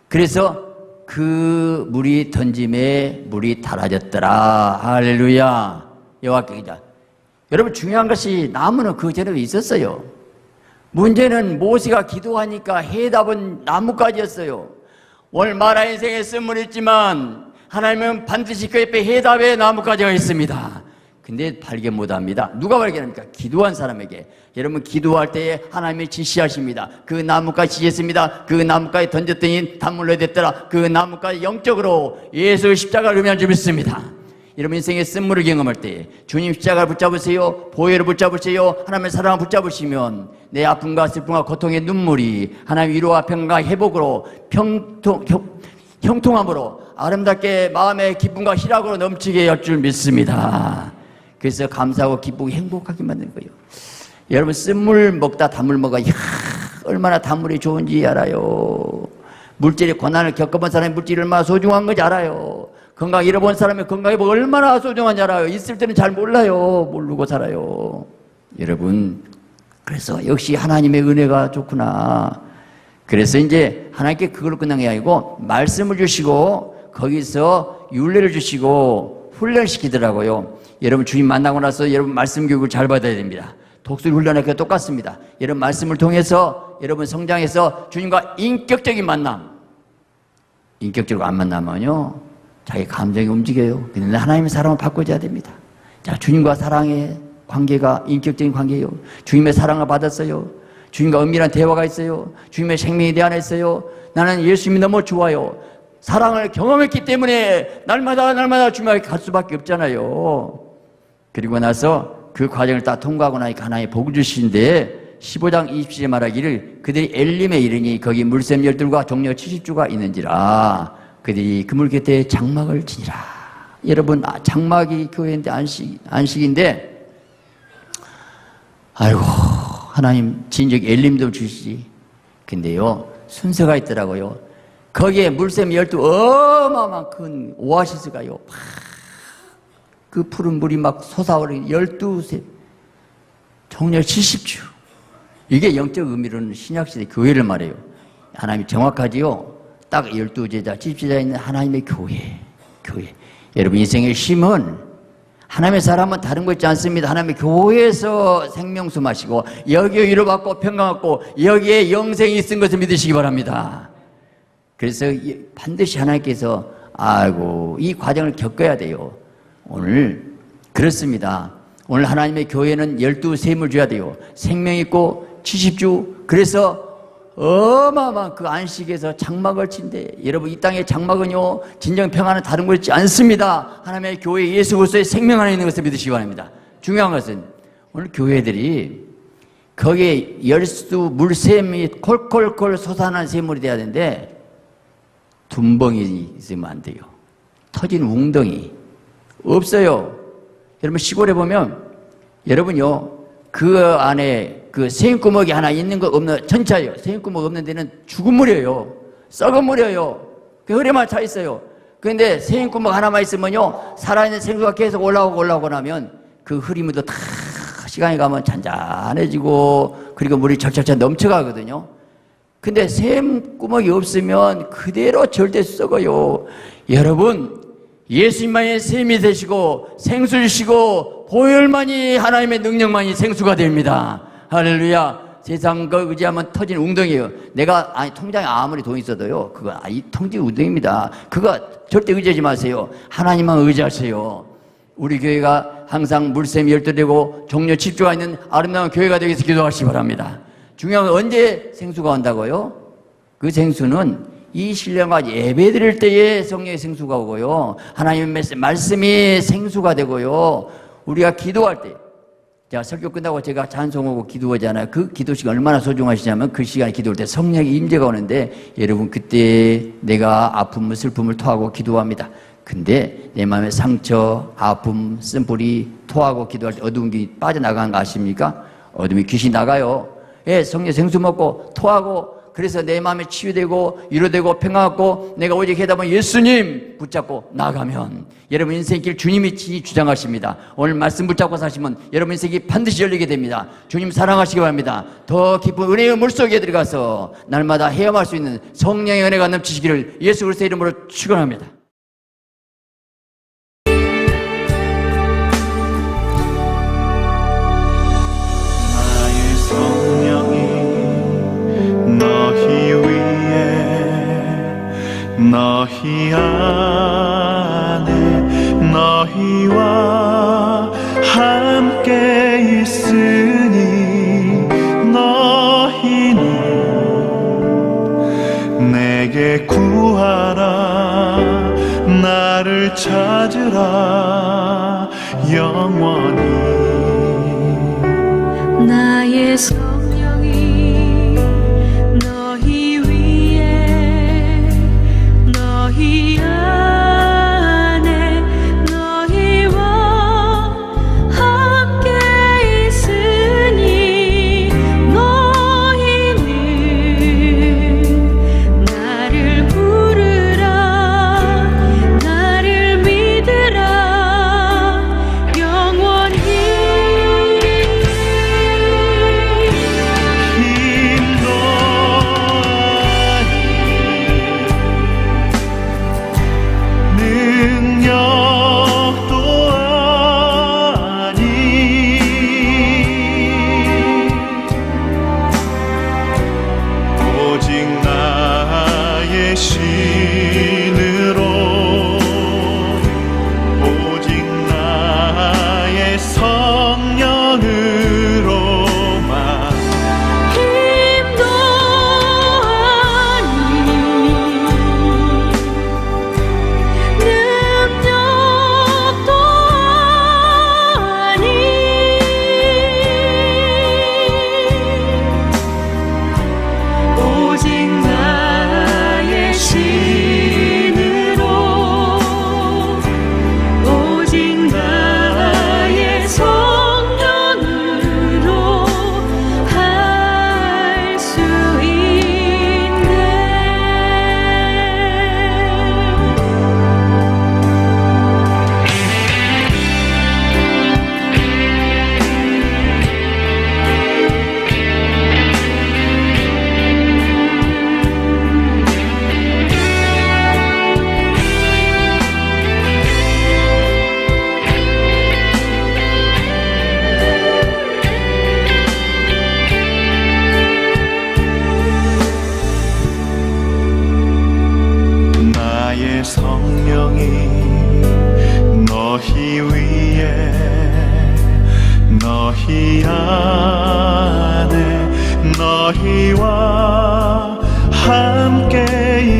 그래서 그 물이 던짐에 물이 달아졌더라. 할렐루야. 여호와께 기자. 여러분 중요한 것이 나무는 그 전에도 있었어요. 문제는 모세가 기도하니까 해답은 나무가지였어요. 오늘 마라 인생에 쓴물이 있지만 하나님은 반드시 그 옆에 해답의 나무가지가 있습니다. 근데 발견 못합니다. 누가 발견합니까? 기도한 사람에게. 여러분 기도할 때에 하나님이 지시하십니다. 그 나무까지 지시했습니다. 그 나무까지 던졌더니 단물로 됐더라. 그 나무까지 영적으로 예수 십자가를 의미한 줄 믿습니다. 여러분 인생의 쓴물을 경험할 때 주님 십자가를 붙잡으세요. 보혈을 붙잡으세요. 하나님의 사랑을 붙잡으시면 내 아픔과 슬픔과 고통의 눈물이 하나님의 위로와 평강과 회복으로 형통함으로 아름답게 마음의 기쁨과 희락으로 넘치게 할 줄 믿습니다. 그래서 감사하고 기쁘고 행복하게 만드는 거예요. 여러분 쓴물 먹다 단물 먹어. 얼마나 단물이 좋은지 알아요. 물질의 고난을 겪어본 사람이 물질이 얼마나 소중한 건지 알아요. 건강 잃어본 사람이 건강이 얼마나 소중한지 알아요. 있을 때는 잘 몰라요. 모르고 살아요. 여러분 그래서 역시 하나님의 은혜가 좋구나. 그래서 이제 하나님께 그걸로 끝난 게 아니고 말씀을 주시고 거기서 율례를 주시고 훈련시키더라고요. 여러분 주님 만나고 나서 여러분 말씀 교육을 잘 받아야 됩니다. 독수리 훈련하기가 똑같습니다. 여러분 말씀을 통해서 여러분 성장해서 주님과 인격적인 만남. 인격적으로 안 만나면요 자기 감정이 움직여요. 근데 하나님의 사랑을 바꿔줘야 됩니다. 자, 주님과 사랑의 관계가 인격적인 관계예요. 주님의 사랑을 받았어요. 주님과 은밀한 대화가 있어요. 주님의 생명이 내 안에 있어요. 나는 예수님이 너무 좋아요. 사랑을 경험했기 때문에 날마다 주님에게 갈 수밖에 없잖아요. 그리고 나서 그 과정을 다 통과하고 나니까 하나님의 복을 주시는데 15장 20절에 말하기를 그들이 엘림에 이르니 거기 물샘 12과 종려 70주가 있는지라 그들이 그물 곁에 장막을 지니라. 여러분, 장막이 교회인데 안식인데 아이고, 하나님 진즉 엘림도 주시지. 근데요, 순서가 있더라고요. 거기에 물샘 12 어마어마한 큰 오아시스가요, 그 푸른 물이 막 솟아오르는 12샘 종려 70주. 이게 영적 의미로는 신약시대 교회를 말해요. 하나님이 정확하지요. 딱 12제자 70제자 있는 하나님의 교회. 여러분, 인생의 쉼은 하나님의 사람은 다른 거 있지 않습니다. 하나님의 교회에서 생명수 마시고 여기에 위로받고 평강받고 여기에 영생이 있은 것을 믿으시기 바랍니다. 그래서 반드시 하나님께서 아이고, 이 과정을 겪어야 돼요. 오늘 그렇습니다. 오늘 하나님의 교회는 12샘을 줘야 돼요. 생명 있고 70주. 그래서 어마어마한 그 안식에서 장막을 친대. 여러분, 이 땅의 장막은요, 진정 평안은 다른 거 있지 않습니다. 하나님의 교회 예수 그리스도의 생명 안에 있는 것을 믿으시기 바랍니다. 중요한 것은 오늘 교회들이 거기에 열수 물샘이 콜콜콜 솟아나는 샘물이 돼야 되는데 둔벙이 있으면 안 돼요. 터진 웅덩이 없어요. 여러분, 시골에 보면 여러분요, 그 안에 그 새인구멍이 하나 있는 거 없는, 전차예요. 새인구멍 없는 데는 죽은 물이에요. 썩은 물이에요. 그 흐레만 차 있어요. 그런데 새인구멍 하나만 있으면요, 살아있는 생수가 계속 올라오고 나면 그 흐리물도 다 시간이 가면 잔잔해지고 그리고 물이 절절절 넘쳐가거든요. 근데 샘구멍이 없으면 그대로 절대 썩어요. 여러분, 예수님만이 샘이 되시고 생수 주시고 보혈만이, 하나님의 능력만이 생수가 됩니다. 할렐루야. 세상 거 의지하면 터진 웅덩이에요. 내가 통장에 아무리 돈 있어도요, 그거 이 통지 웅덩이입니다. 그거 절대 의지하지 마세요. 하나님만 의지하세요. 우리 교회가 항상 물샘이 열두되고 종려 10주가 있는 아름다운 교회가 되기 위해서 기도하시기 바랍니다. 중요한 건 언제 생수가 온다고요? 그 생수는 이 신령과 예배 드릴 때에 성령의 생수가 오고요, 하나님의 말씀이 생수가 되고요, 우리가 기도할 때, 자, 설교 끝나고 제가 찬송하고 기도하잖아요. 그 기도 시간 얼마나 소중하시냐면 그 시간에 기도할 때 성령의 임재가 오는데 여러분, 그때 내가 아픔을 슬픔을 토하고 기도합니다. 근데 내 마음에 상처, 아픔, 쓴뿌리 토하고 기도할 때 어두운 게 빠져나가는 거 아십니까? 어둠이 귀신 나가요. 예, 성령 생수 먹고 토하고, 그래서 내 마음에 치유되고 위로되고 평안하고 내가 오직 해답은 예수님 붙잡고 나가면 여러분 인생길 주님이 주장하십니다. 오늘 말씀 붙잡고 사시면 여러분 인생이 반드시 열리게 됩니다. 주님 사랑하시기 바랍니다. 더 깊은 은혜의 물속에 들어가서 날마다 헤엄할 수 있는 성령의 은혜가 넘치시기를 예수 그리스도의 이름으로 축원합니다. 너희 안에 너희와 함께 있으니 너희는 내게 구하라. 나를 찾으라. 영원히 나의 성령이 너희 위에 너희 안에 너희와 함께 있으니 너희는 나를 부르라. 나를 믿으라. 영원히 능력도 아니 오직 나의 신으로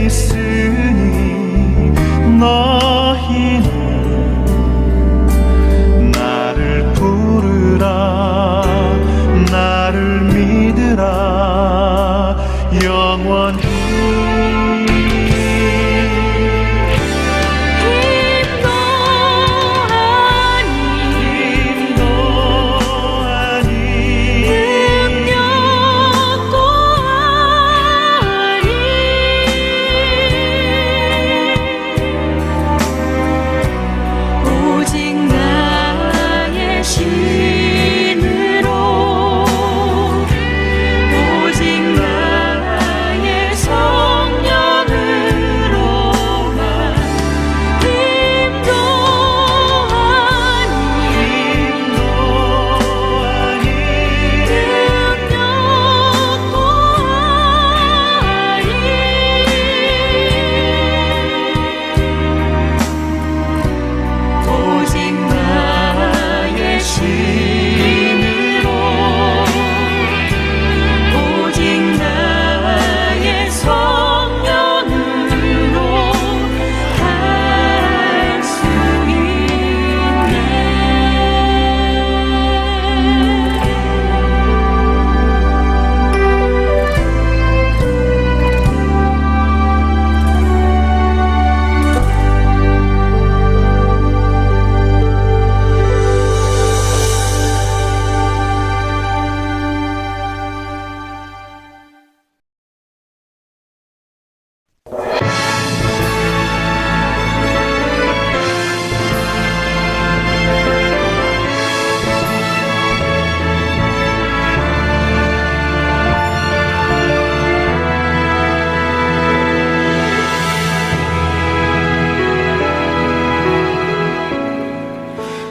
있으니 너희는 나를 부르라 나를 믿으라 영원히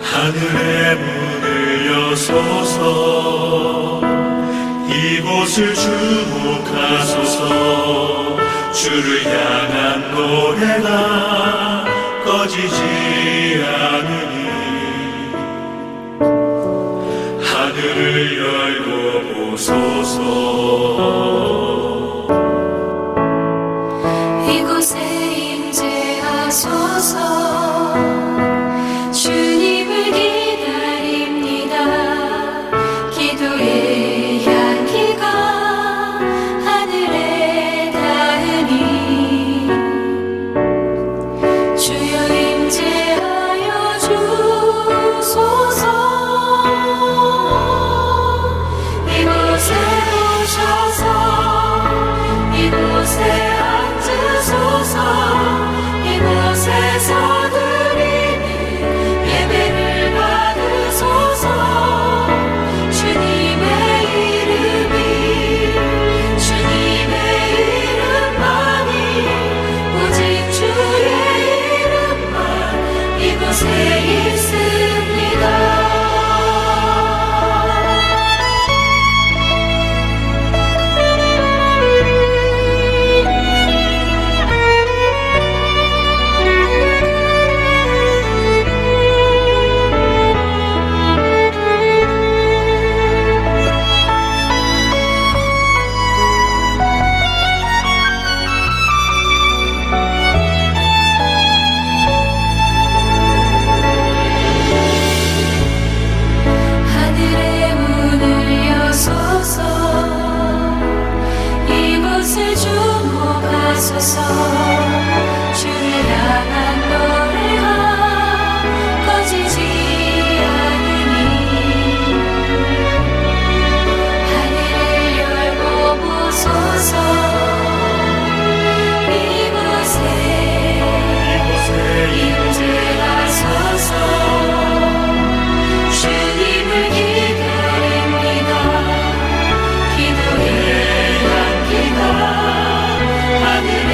하늘의 문을 여소서 이곳을 주목하소서 주를 향한 노래가 꺼지지 않으니 하늘을 열고 보소서 이곳에 임재하소서 주님을 기다립니다 기도의 향기가 하늘에 닿으니 주여 임재하여 주소서 이곳에 오셔서 이곳에 앉으소서 이곳에서 드리는 예배를 받으소서 주님의 이름만이 오직 주의 이름만 이곳에 있습니다 하늘의 문을 여소서 이곳을 주목하소서 주를 향한 노래가 꺼지지 않으니 하늘을 열고 보소서 이곳에 임재하소서 주님을 기다립니다 기도의 향기가 하늘에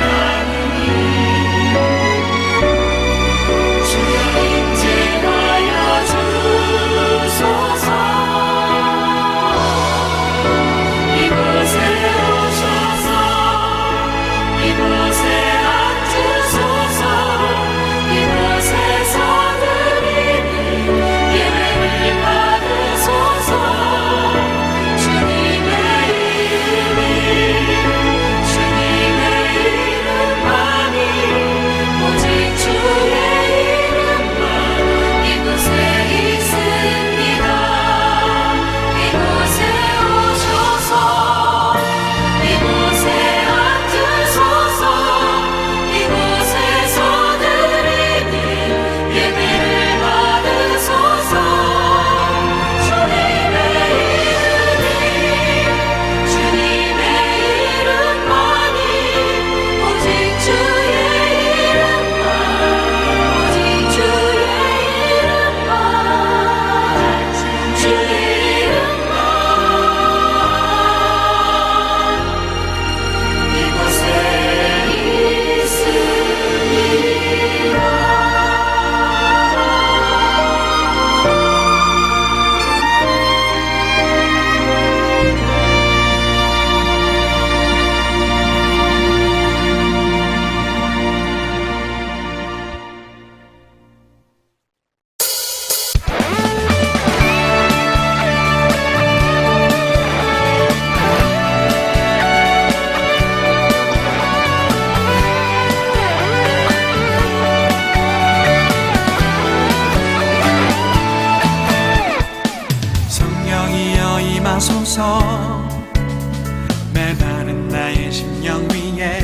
닿으니 주여 임재하여 주소서 이곳에 오셔서 이곳에 앉으소서 이곳에서 드리는 예배를 받으소서 주님의 이름이 위에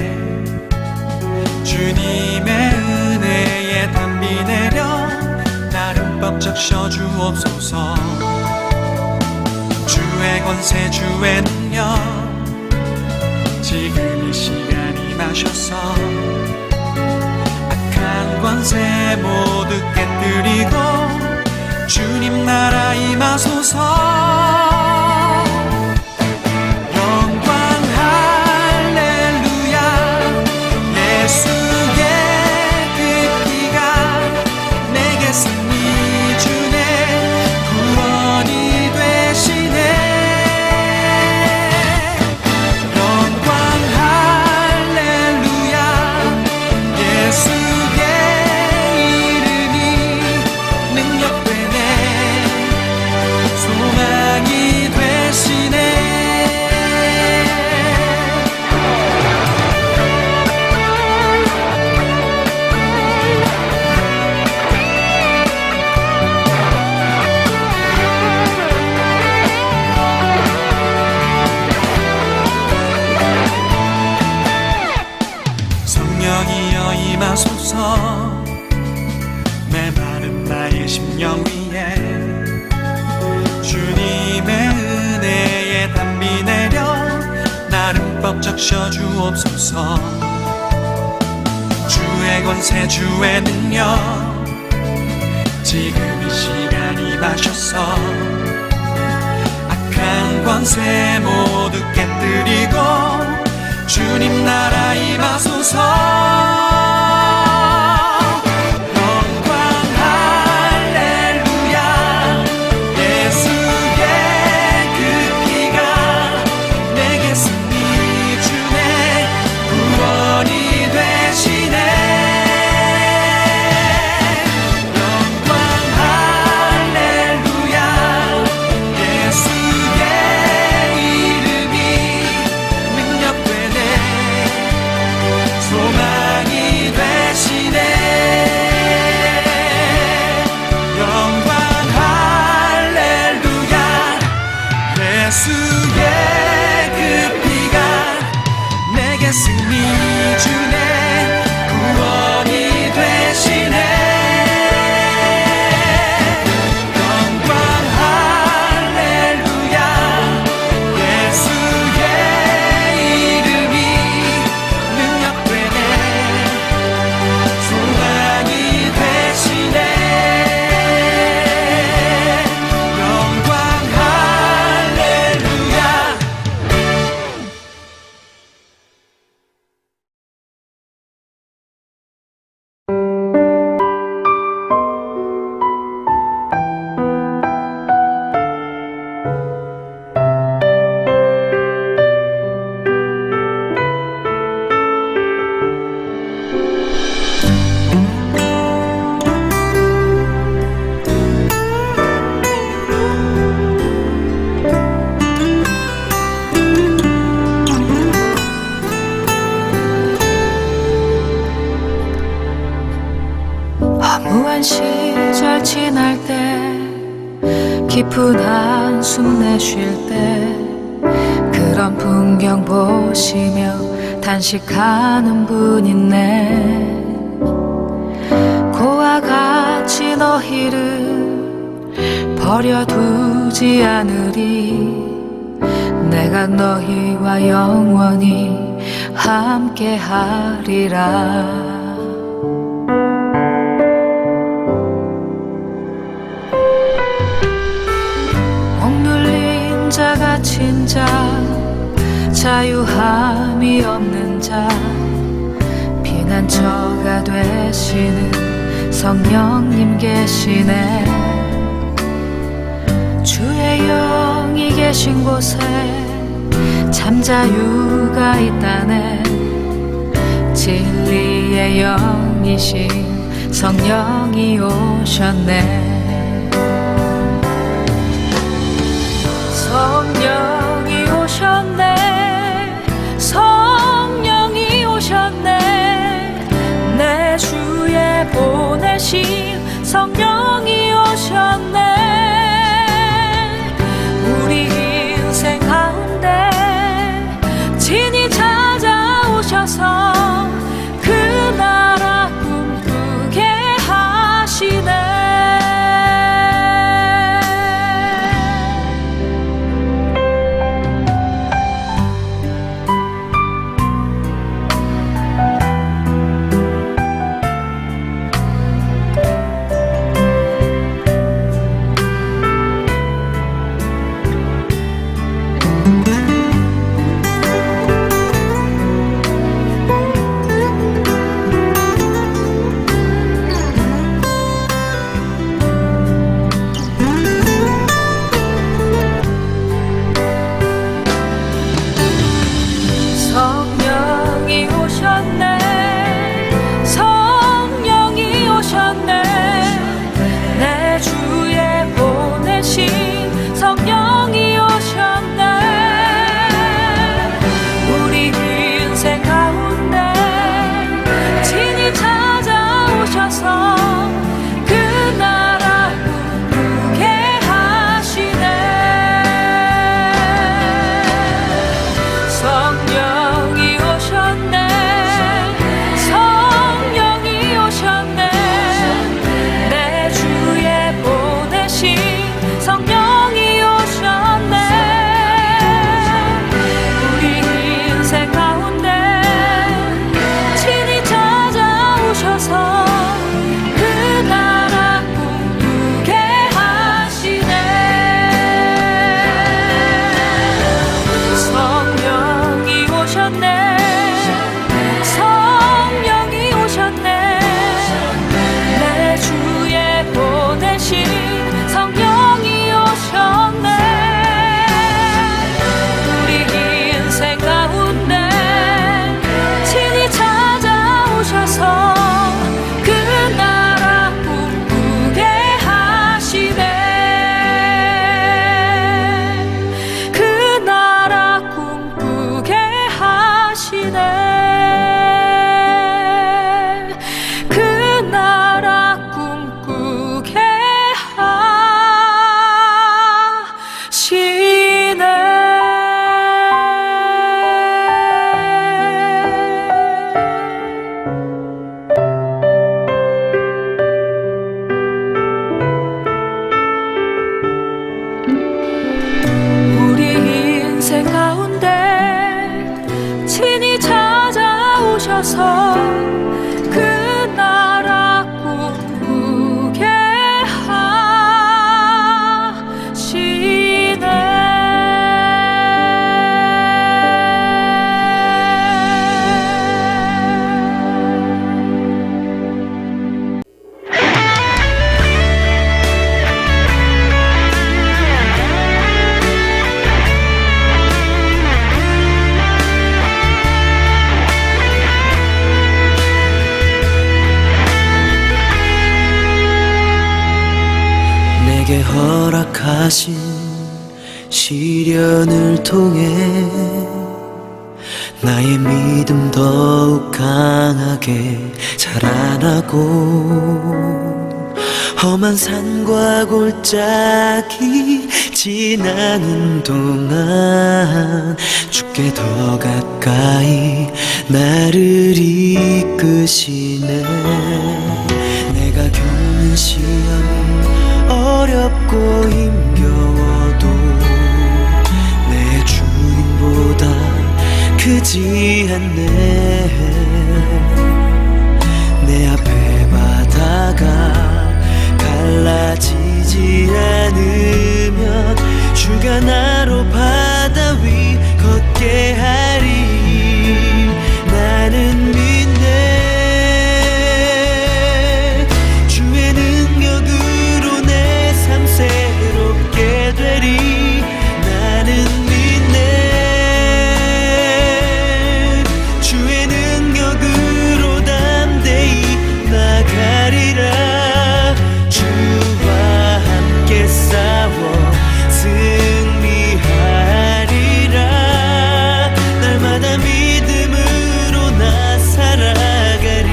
주님의 은혜에 담비 내려 나를 뻑적 셔주옵소서. 주의 권세 주의 능력 지금 이 시간 임하셔서 악한 권세 모두 깨뜨리고 주님 나라 임하소서. 영광 할렐루야. 예수의 그 피가 내게 승리 주네. 구원이 되시네. 영광 할렐루야. 예수의 이름이 능력되네. 소망이 되시네. 성령이여 임하소서. 메마른 나의 심령 위에 주님의 은혜에 담비 내려 나를 뻑적 셔주옵소서. 주의 권세 주의 능력 지금 이 시간 임하셔서 악한 권세 모두 깨뜨리고 주님 나라 임하소서. 영광 할렐루야. 예수의 그 피가 내게 승리 주네. 구원이 되시네. 영광 할렐루야. 예수의 이름이 능력되네. 소망이 되시네. 영광 할렐루야. 예수의 그 피가 내게 승리 주네. 구원이 되시네. 영광 할렐루야. 예수의 이름이 능력되네. 소망이 되시네. 영광 할렐루야. 허무한 시절 지날 때 깊은 한숨 내쉴 때 그런 풍경 보시며 단식하는 분 있네. 고와 같이 너희를 버려두지 않으리. 내가 너희와 영원히 함께하리라. 억눌린 자 갇힌 자 자유함이 없는 자 피난처가 되시는 성령님 계시네. 주의 영이 계신 곳에 참 자유가 있다네. 진리의 영이신 성령이 오셨네. 성령이 오셨네. 성령이 오셨네. 내 주에 보내신 성령이 오셨네. 우리 인생 가운데 진히 찾아오셔서 오셔서 그 나라 꿈꾸게 하시네. 내게 허락하신 시련을 통해 나의 믿음 더욱 강하게 자라나고 험한 산과 골짜기 지나는 동안 주께 더 가까이 나를 이끄시네. 내가 겪는 시험이 어렵고 힘겨워도 내 주님보다 크지 않네. 내 앞에 바다가 갈라지지 않으면 주가 나로 바다 위 걷게 하리. 나는 믿네. 주의 능력으로 내 삶 새롭게 되리. 나는 믿네. 주의 능력으로 담대히 나가리라. 주와 함께 싸워 승리하리라. 날마다 믿음으로 나 살아가리.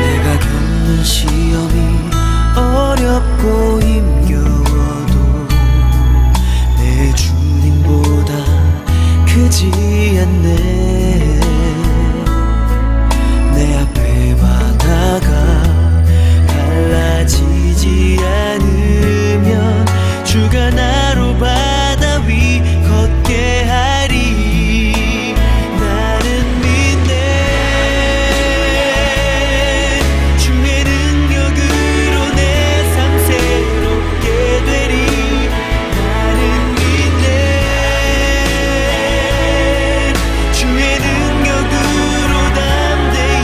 내가 겪는 시험이 어렵고 힘겨워도 내 주님보다 크지 않네. 내 앞에 바다가 갈라지지 않으면 주가 나로 바다 위 걷게 하리. 나는 믿네. 주의 능력으로 내 삶 새롭게 되리. 나는 믿네. 주의 능력으로 담대히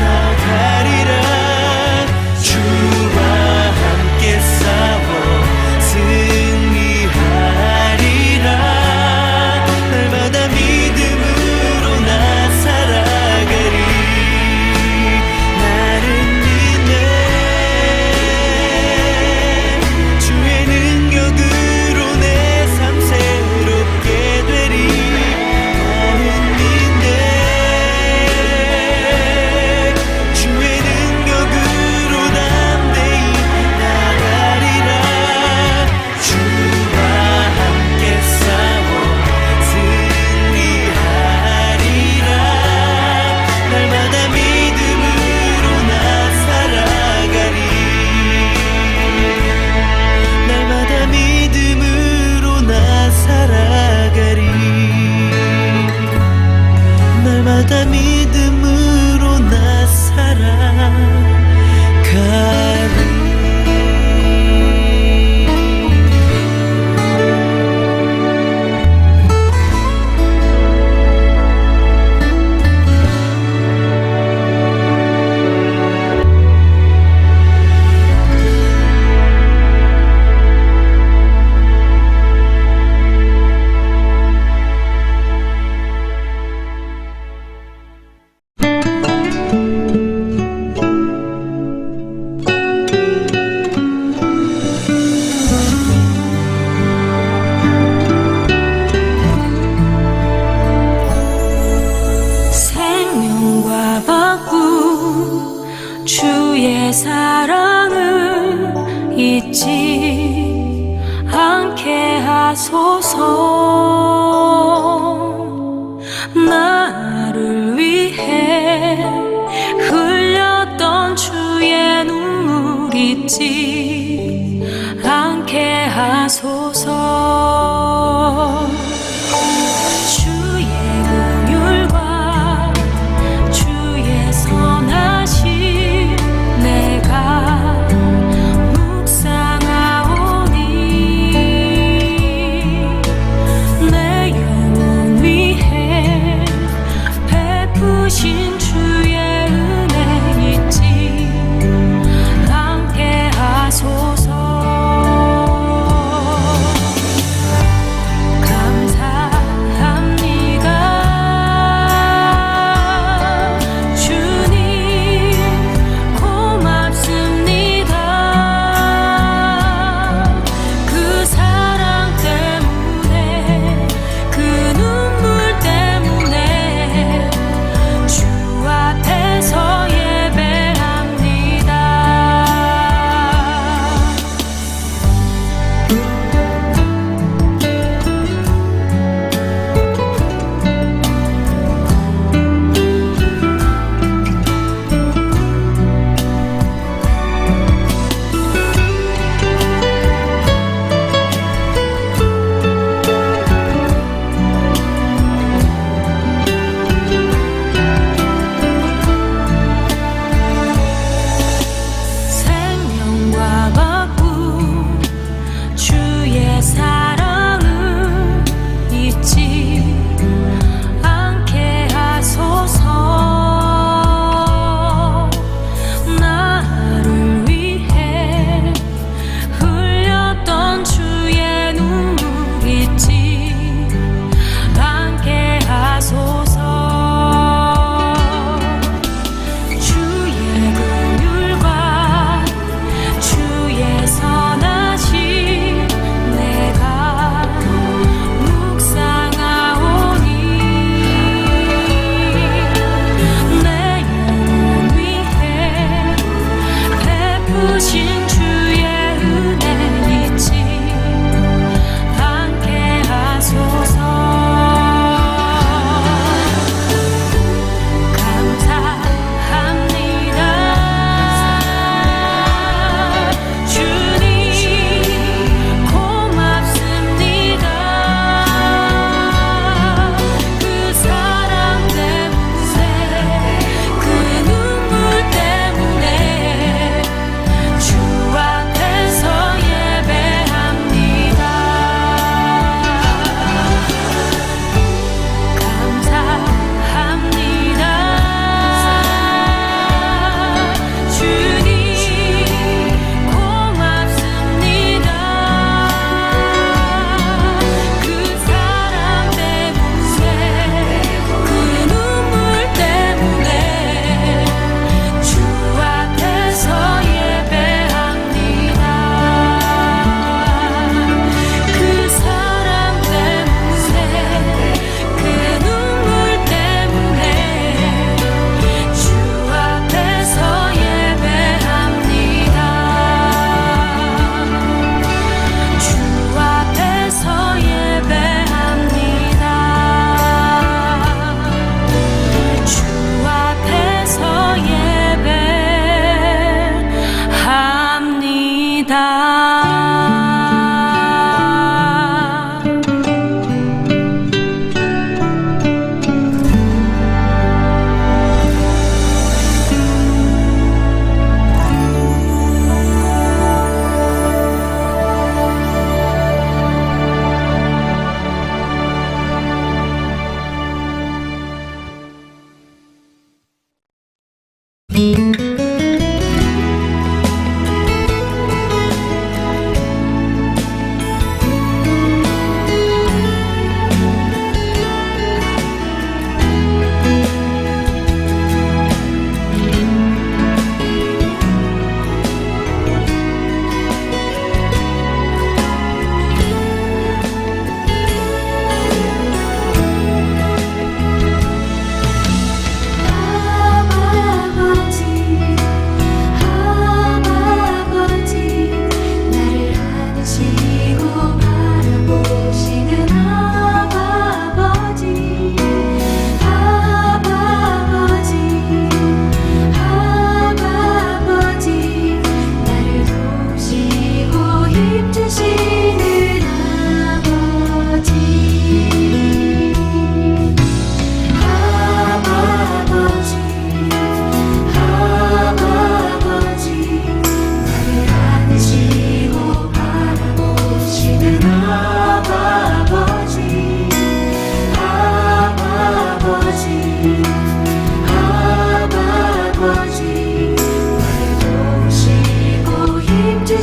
나가리라. 주와 함께 싸워 승리하리라. 날마다 믿음으로 나 살아가리. 나는 믿네. 주의 능력으로 내 삶 새롭게 되리. 나는 믿네. 주의 능력으로 담대히 나가리라. 주와 함께 싸워 승리하리라. 날마다 믿음으로 나 살아가리. 날마다 믿음으로 나 살아가리. 날마다 믿음으로 나 살아가리. 생명과 바꾸 주의 사랑을 잊지 않게 하소서. 나를 위해 흘렸던 주의 눈물 잊지 않게 하소서. 주의 긍휼과 주의 선하심 내가 묵상하오니 내 영혼 위해 베푸신 주의 은혜 잊지 않게 하소서.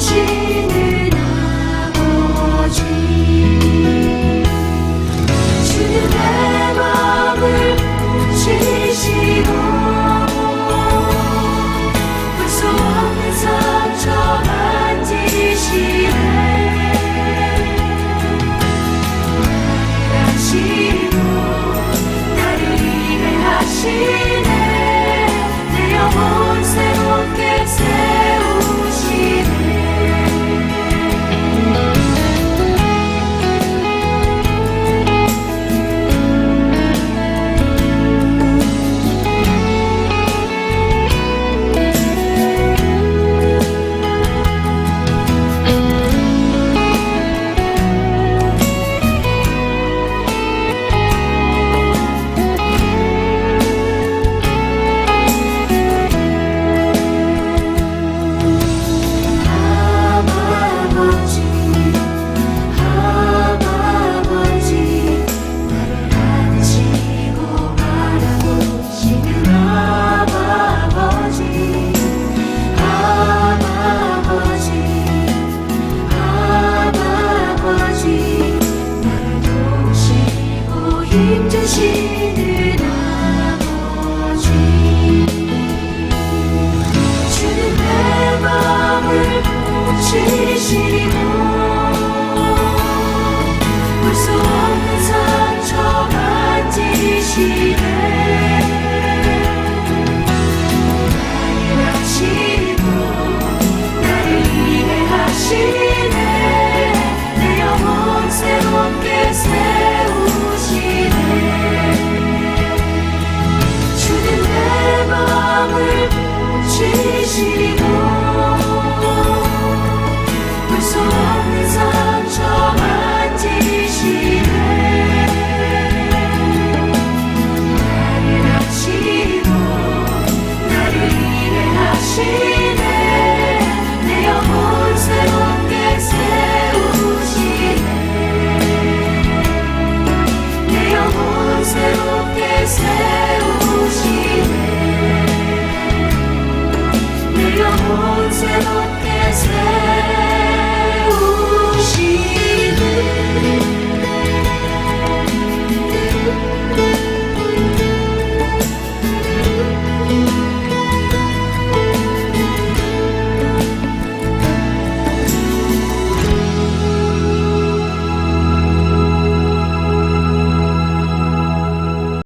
주시